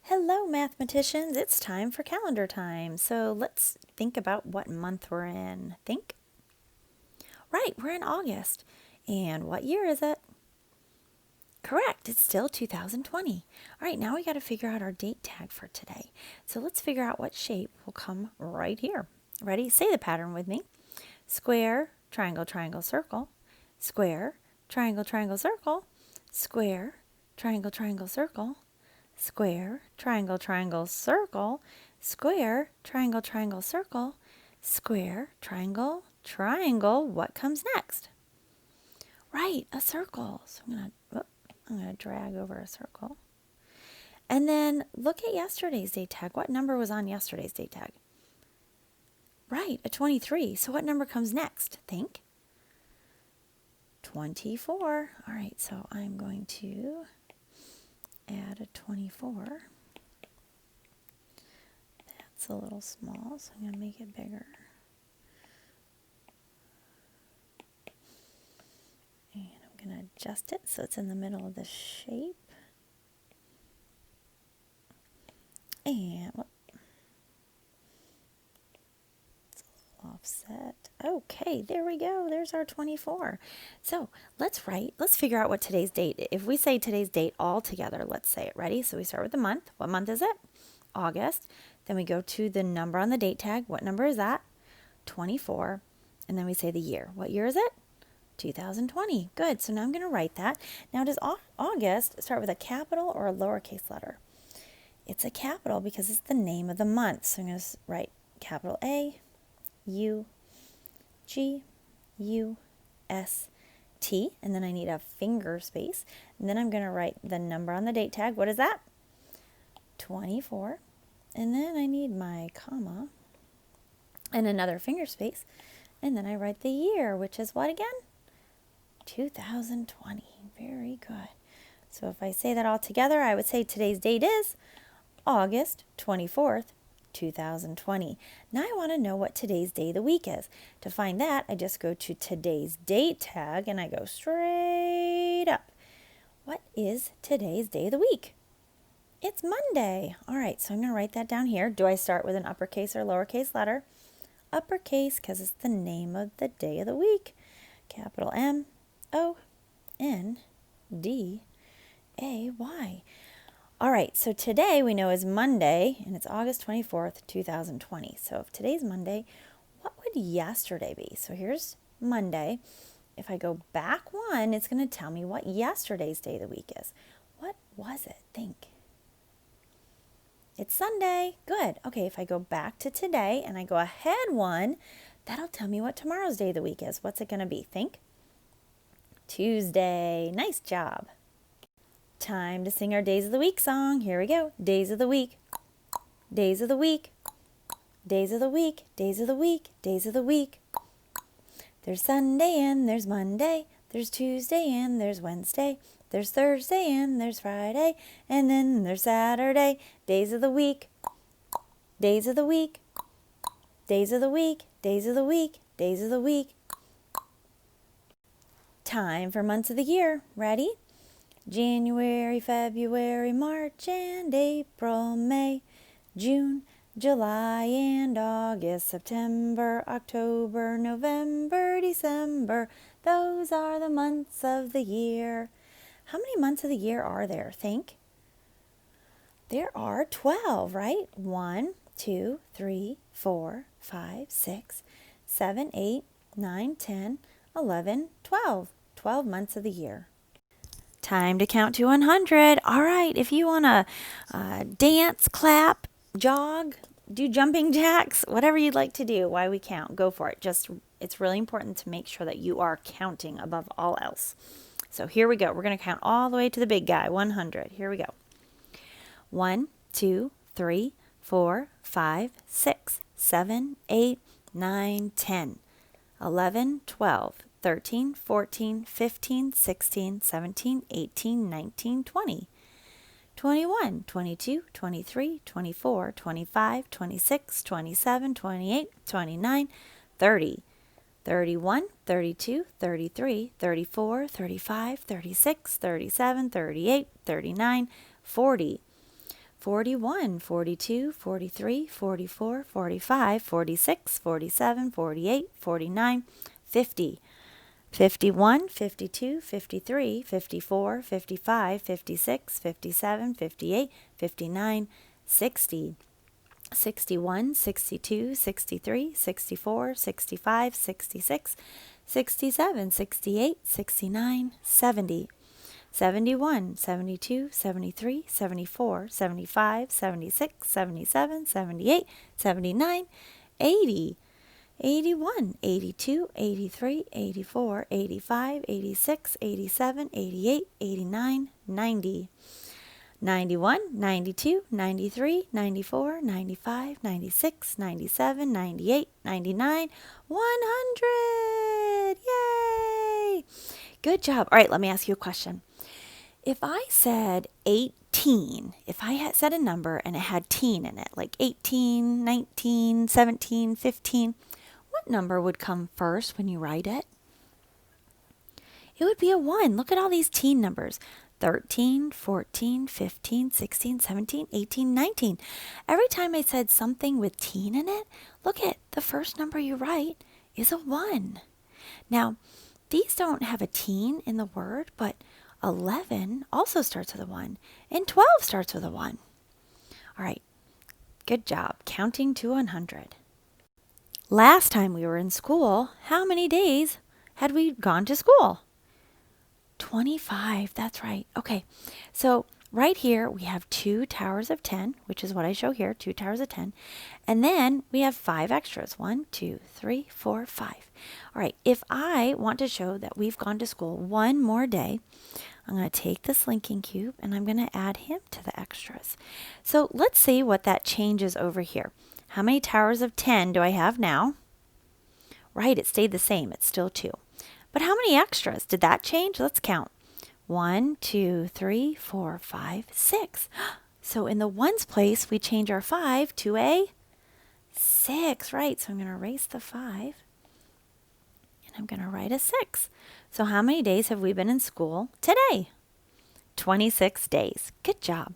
Hello, mathematicians. It's time for calendar time. So let's think about what month we're in. Think. Right, we're in August. And what year is it? Correct, it's still 2020. All right, now we got to figure out our date tag for today. So let's figure out what shape will come right here. Ready? Say the pattern with me. Square, triangle, triangle, circle. Square, triangle, triangle, circle. Square, triangle, triangle, circle. Square, triangle, triangle, circle, square, triangle, triangle, circle, square, triangle, triangle. What comes next? Right, a circle. So I'm gonna drag over a circle. And then look at yesterday's date tag. What number was on yesterday's date tag? Right, a 23. So what number comes next? Think. 24. All right, so I'm going to add a 24. That's a little small, so I'm going to make it bigger. And I'm going to adjust it so it's in the middle of the shape. And it's a little offset. Okay, there we go. There's our 24. So let's figure out what today's date. If we say today's date all together, let's say it. Ready? So we start with the month. What month is it? August. Then we go to the number on the date tag. What number is that? 24. And then we say the year. What year is it? 2020. Good. So now I'm going to write that. Now, does August start with a capital or a lowercase letter? It's a capital because it's the name of the month. So I'm going to write capital A, U, G, U, S, T. And then I need a finger space. And then I'm going to write the number on the date tag. What is that? 24. And then I need my comma and another finger space. And then I write the year, which is what again? 2020. Very good. So if I say that all together, I would say today's date is August 24th, 2020. Now I want to know what today's day of the week is. To find that, I just go to today's date tag and I go straight up. What is today's day of the week? It's Monday. All right, so I'm going to write that down here. Do I start with an uppercase or lowercase letter? Uppercase, because it's the name of the day of the week. Capital M-O-N-D-A-Y. All right, so today we know is Monday, and it's August 24th, 2020. So if today's Monday, what would yesterday be? So here's Monday. If I go back one, it's going to tell me what yesterday's day of the week is. What was it? Think. It's Sunday. Good. Okay, if I go back to today and I go ahead one, that'll tell me what tomorrow's day of the week is. What's it going to be? Think. Tuesday. Nice job. Time to sing our Days of the Week song. Here we go. Days of the week. Days of the week. Days of the week. Days of the week. Days of the week. There's Sunday and there's Monday. There's Tuesday and there's Wednesday. There's Thursday and there's Friday. And then there's Saturday. Days of the week. Days of the week. Days of the week. Days of the week. Days of the week. Time for months of the year. Ready? January, February, March, and April, May, June, July, and August, September, October, November, December. Those are the months of the year. How many months of the year are there? Think. There are 12, right? 1, 2, 3, 4, 5, 6, 7, 8, 9, 10, 11, 12. 12 months of the year. Time to count to 100. All right, if you want to dance, clap, jog, do jumping jacks, whatever you'd like to do while we count, go for it. It's really important to make sure that you are counting above all else. So here we go. We're going to count all the way to the big guy, 100. Here we go. 1, 2, 3, 4, 5, 6, 7, 8, 9, 10, 11, 12. 13, 14, 15, 16, 17, 18, 19, 20, 21, 22, 23, 24, 25, 26, 27, 28, 29, 30, 31, 32, 33, 34, 35, 36, 37, 38, 39, 40, 41, 42, 43, 44, 45, 46, 47, 48, 49, 50. 51, 52, 53, 54, 55, 56, 57, 58, 59, 60. 61, 62, 63, 64, 65, 66, 67, 68, 69, 70. 71, 72, 73, 74, 75, 76, 77, 78, 79, 80. 81, 82, 83, 84, 85, 86, 87, 88, 89, 90. 91, 92, 93, 94, 95, 96, 97, 98, 99, 100. Yay! Good job. All right, let me ask you a question. If I said 18, if I had said a number and it had teen in it, like 18, 19, 17, 15, what number would come first when you write it? It would be a 1. Look at all these teen numbers. 13, 14, 15, 16, 17, 18, 19. Every time I said something with teen in it, look at the first number you write is a 1. Now, these don't have a teen in the word, but 11 also starts with a 1, and 12 starts with a 1. All right, good job counting to 100. Last time we were in school, how many days had we gone to school? 25, that's right. Okay, so right here we have 2 towers of 10, which is what I show here, 2 towers of 10. And then we have 5 extras, 1, 2, 3, 4, 5. All right, if I want to show that we've gone to school one more day, I'm going to take this linking cube and I'm going to add him to the extras. So let's see what that changes over here. How many towers of 10 do I have now? Right, it stayed the same. It's still 2. But how many extras? Did that change? Let's count. 1, 2, 3, 4, 5, 6. So in the ones place, we change our 5 to a 6. Right, so I'm going to erase the 5. And I'm going to write a 6. So how many days have we been in school today? 26 days. Good job.